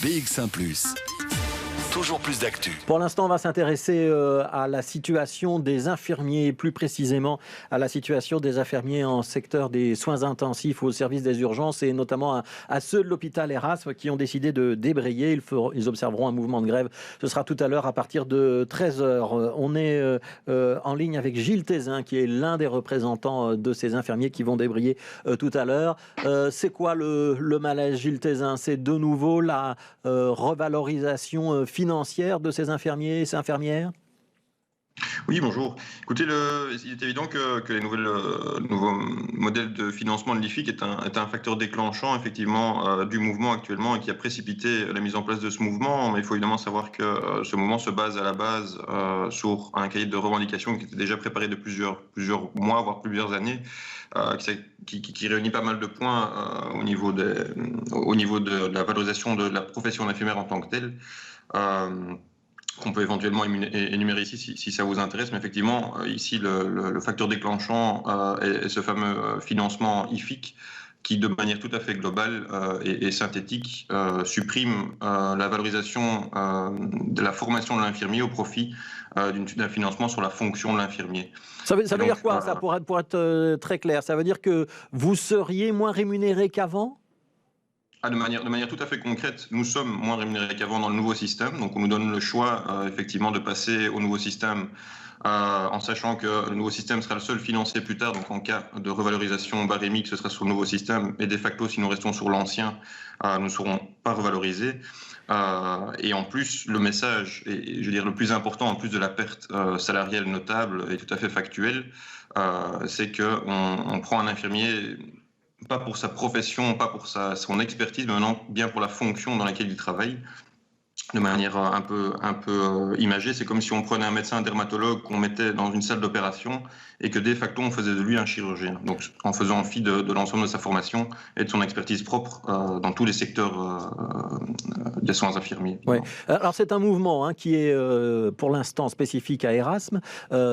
BX1+. Toujours plus d'actu. Pour l'instant, on va s'intéresser à la situation des infirmiers, plus précisément à la situation des infirmiers en secteur des soins intensifs au service des urgences et notamment à ceux de l'hôpital Erasme qui ont décidé de débrayer. Ils observeront un mouvement de grève. Ce sera tout à l'heure à partir de 13h. On est en ligne avec Gilles Thézin qui est l'un des représentants de ces infirmiers qui vont débrayer tout à l'heure. C'est quoi le malaise, Gilles Thézin? C'est de nouveau la revalorisation financière de ces infirmiers et ces infirmières? Oui, bonjour. Écoutez, il est évident que les nouveaux modèles de financement de l'IFIC est un facteur déclenchant effectivement du mouvement actuellement et qui a précipité la mise en place de ce mouvement. Mais il faut évidemment savoir que ce mouvement se base à la base sur un cahier de revendications qui était déjà préparé de plusieurs mois, voire plusieurs années, qui réunit pas mal de points au niveau de la valorisation de la profession d'infirmière en tant que telle. Qu'on peut éventuellement énumérer ici si ça vous intéresse, mais effectivement, ici, le facteur déclenchant est ce fameux financement IFIC qui, de manière tout à fait globale et synthétique, supprime la valorisation de la formation de l'infirmier au profit d'un financement sur la fonction de l'infirmier. Ça veut dire quoi, ça, pour être très clair? Ça veut dire que vous seriez moins rémunéré qu'avant? De manière tout à fait concrète, nous sommes moins rémunérés qu'avant dans le nouveau système. Donc on nous donne le choix effectivement de passer au nouveau système en sachant que le nouveau système sera le seul financé plus tard. Donc en cas de revalorisation barémique, ce sera sur le nouveau système. Et de facto, si nous restons sur l'ancien, nous ne serons pas revalorisés. Et en plus, le message, et je veux dire le plus important, en plus de la perte salariale notable et tout à fait factuelle, c'est qu'on prend un infirmier pas pour sa profession, pas pour son expertise, mais maintenant bien pour la fonction dans laquelle il travaille. De manière un peu imagée, c'est comme si on prenait un médecin dermatologue qu'on mettait dans une salle d'opération et que de facto on faisait de lui un chirurgien. Donc en faisant fi de l'ensemble de sa formation et de son expertise propre dans tous les secteurs des soins infirmiers. Ouais. Alors c'est un mouvement qui est pour l'instant spécifique à Erasme,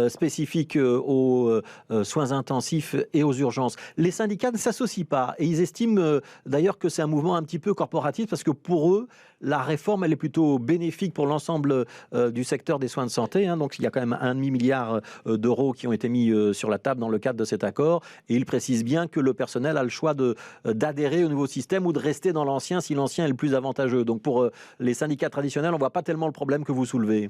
spécifique aux soins intensifs et aux urgences. Les syndicats ne s'associent pas et ils estiment d'ailleurs que c'est un mouvement un petit peu corporatiste parce que pour eux, la réforme elle est plutôt bénéfique pour l'ensemble du secteur des soins de santé. Donc il y a quand même 1,5 milliard d'euros qui ont été mis sur la table dans le cadre de cet accord. Et ils précisent bien que le personnel a le choix d'adhérer au nouveau système ou de rester dans l'ancien si l'ancien est le plus avantageux. Donc pour les syndicats traditionnels, on ne voit pas tellement le problème que vous soulevez.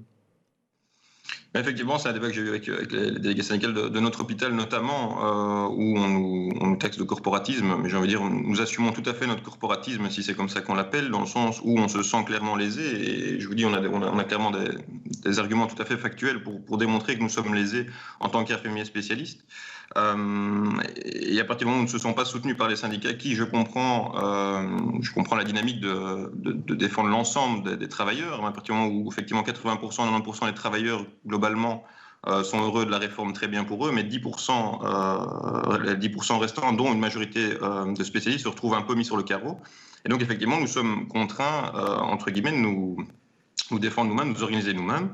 Effectivement, c'est un débat que j'ai eu avec les délégués syndicales de notre hôpital notamment, où on nous taxe de corporatisme, mais j'ai envie de dire, nous assumons tout à fait notre corporatisme, si c'est comme ça qu'on l'appelle, dans le sens où on se sent clairement lésé, et je vous dis, on a clairement des arguments tout à fait factuels pour démontrer que nous sommes lésés en tant qu'infirmiers spécialistes. Et à partir du moment où nous ne se sent pas soutenus par les syndicats, qui, je comprends la dynamique de défendre l'ensemble des travailleurs, à partir du moment où effectivement 80%, 90% des travailleurs globalement sont heureux de la réforme, très bien pour eux, mais 10%, les 10% restants, dont une majorité de spécialistes, se retrouvent un peu mis sur le carreau. Et donc effectivement, nous sommes contraints, entre guillemets, de nous défendre nous-mêmes, nous organiser nous-mêmes.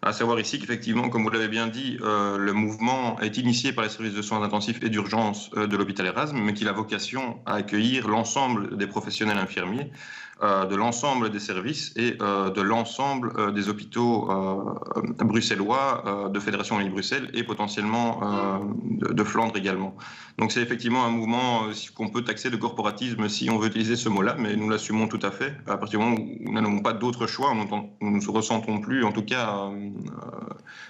À savoir ici qu'effectivement, comme vous l'avez bien dit, le mouvement est initié par les services de soins intensifs et d'urgence de l'hôpital Erasme, mais qu'il a vocation à accueillir l'ensemble des professionnels infirmiers, de l'ensemble des services et de l'ensemble des hôpitaux bruxellois, de Fédération Wallonie-Bruxelles et potentiellement de Flandre également. Donc c'est effectivement un mouvement qu'on peut taxer de corporatisme si on veut utiliser ce mot-là, mais nous l'assumons tout à fait. À partir du moment où nous n'avons pas d'autre choix, nous ne nous ressentons plus, en tout cas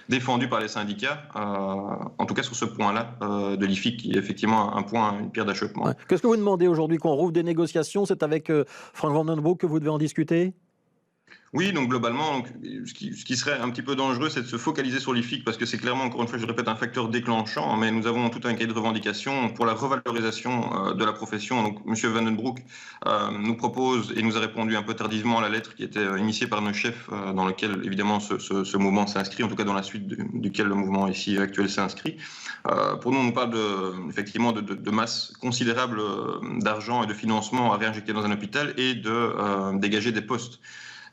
défendus par les syndicats, en tout cas sur ce point-là de l'IFIC, qui est effectivement une pierre d'achoppement. Ouais. Qu'est-ce que vous demandez aujourd'hui, qu'on rouvre des négociations? C'est avec Frank Vandenbroek que vous devez en discuter? Oui, donc globalement, ce qui serait un petit peu dangereux, c'est de se focaliser sur l'IFIC, parce que c'est clairement, encore une fois, je répète, un facteur déclenchant, mais nous avons tout un cahier de revendications pour la revalorisation de la profession. Donc M. Vandenbroek nous propose, et nous a répondu un peu tardivement à la lettre qui était initiée par nos chefs, dans lequel évidemment ce mouvement s'inscrit, en tout cas dans la suite duquel le mouvement ici actuel s'inscrit. Pour nous, on nous parle effectivement de masse considérable d'argent et de financement à réinjecter dans un hôpital et de dégager des postes.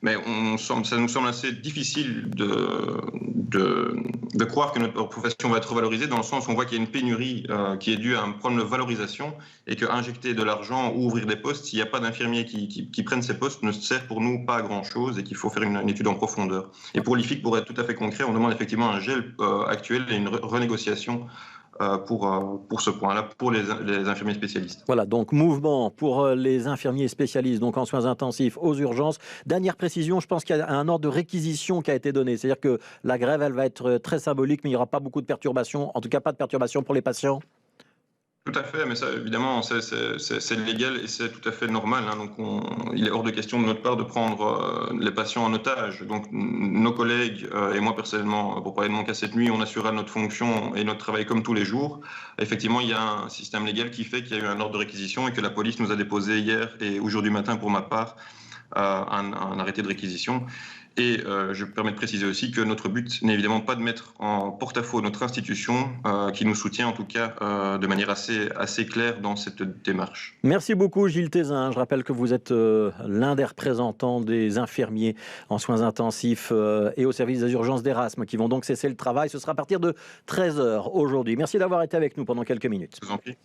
Mais ça nous semble assez difficile de croire que notre profession va être valorisée, dans le sens où on voit qu'il y a une pénurie qui est due à un problème de valorisation, et qu'injecter de l'argent ou ouvrir des postes, s'il n'y a pas d'infirmiers qui prennent ces postes, ne sert pour nous pas à grand-chose, et qu'il faut faire une étude en profondeur. Et pour l'IFIC, pour être tout à fait concret, on demande effectivement un gel actuel et une renégociation pour ce point-là, pour les infirmiers spécialistes. Voilà, donc mouvement pour les infirmiers spécialistes donc en soins intensifs aux urgences. Dernière précision, je pense qu'il y a un ordre de réquisition qui a été donné. C'est-à-dire que la grève, elle va être très symbolique, mais il n'y aura pas beaucoup de perturbations, en tout cas pas de perturbations pour les patients. Tout à fait, mais ça, évidemment, c'est légal et c'est tout à fait normal. Hein. Donc, il est hors de question de notre part de prendre les patients en otage. Donc, nos collègues et moi personnellement, pour parler de mon cas cette nuit, on assurera notre fonction et notre travail comme tous les jours. Effectivement, il y a un système légal qui fait qu'il y a eu un ordre de réquisition et que la police nous a déposé hier et aujourd'hui matin, pour ma part, un arrêté de réquisition. Et je me permets de préciser aussi que notre but n'est évidemment pas de mettre en porte-à-faux notre institution, qui nous soutient en tout cas de manière assez claire dans cette démarche. Merci beaucoup Gilles Thézin. Je rappelle que vous êtes l'un des représentants des infirmiers en soins intensifs et au service des urgences d'Erasme qui vont donc cesser le travail. Ce sera à partir de 13h aujourd'hui. Merci d'avoir été avec nous pendant quelques minutes. Je vous en prie.